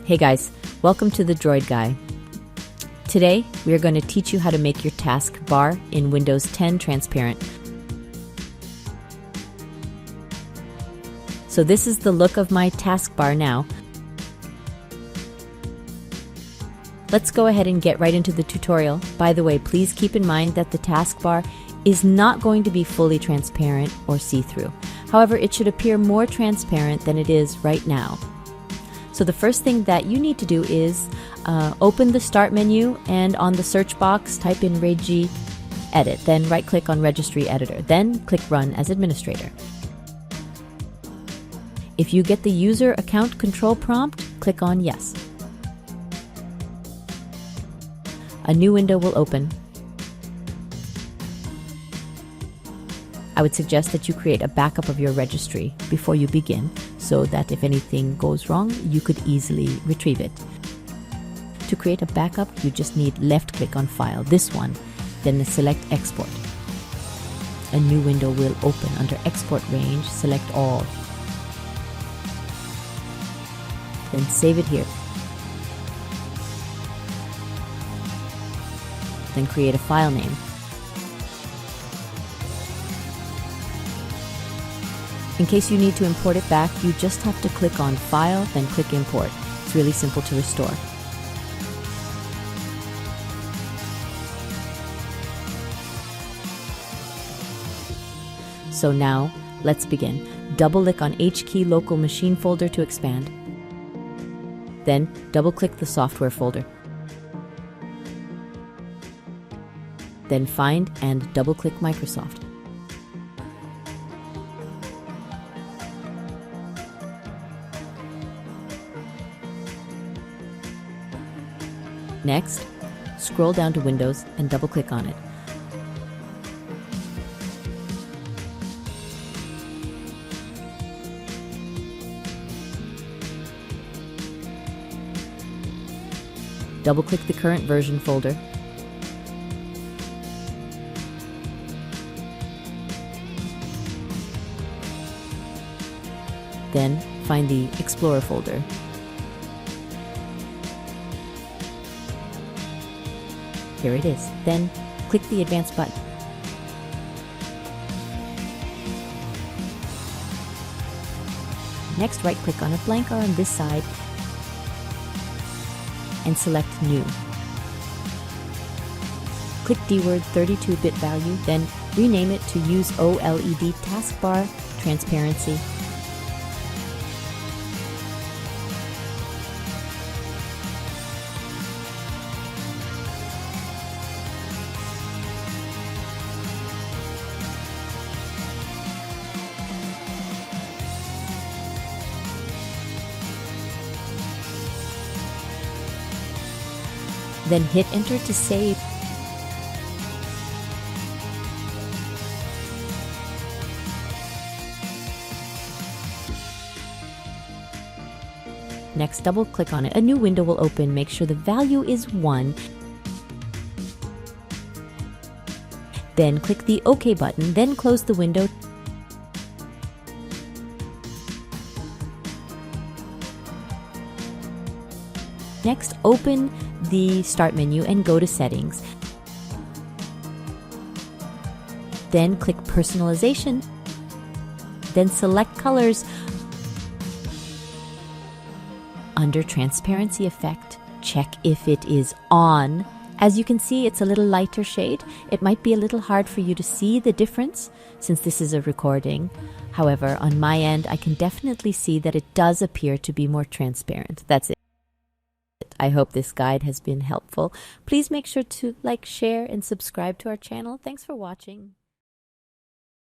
Hey guys, welcome to the Droid Guy. Today, we are going to teach you how to make your taskbar in Windows 10 transparent. So this is the look of my taskbar now. Let's go ahead and get right into the tutorial. By the way, please keep in mind that the taskbar is not going to be fully transparent or see-through. However, it should appear more transparent than it is right now. So the first thing that you need to do is open the Start menu and on the search box type in Registry Editor. Then right-click on Registry Editor. Then click Run as Administrator. If you get the User Account Control prompt, click on Yes. A new window will open. I would suggest that you create a backup of your registry before you begin, so that if anything goes wrong, you could easily retrieve it. To create a backup, you just need left-click on File, this one, then select Export. A new window will open under Export Range, select All. Then save it here. Then create a file name. In case you need to import it back, you just have to click on File, then click Import. It's really simple to restore. So now, let's begin. Double-click on HKey Local Machine folder to expand. Then, double-click the Software folder. Then find and double-click Microsoft. Next, scroll down to Windows and double-click on it. Double-click the current version folder. Then find the Explorer folder. Here it is. Then click the Advanced button. Next, right-click on a blank on this side and select New. Click DWORD 32-bit value, then rename it to Use OLED Taskbar Transparency. Then hit Enter to save. Next, double-click on it. A new window will open. Make sure the value is 1. Then click the OK button, then close the window. Next, open the Start menu and go to Settings. Then click Personalization. Then select Colors. Under Transparency Effect, check if it is on. As you can see, it's a little lighter shade. It might be a little hard for you to see the difference since this is a recording. However, on my end, I can definitely see that it does appear to be more transparent. That's it. I hope this guide has been helpful. Please make sure to like, share, and subscribe to our channel. Thanks for watching.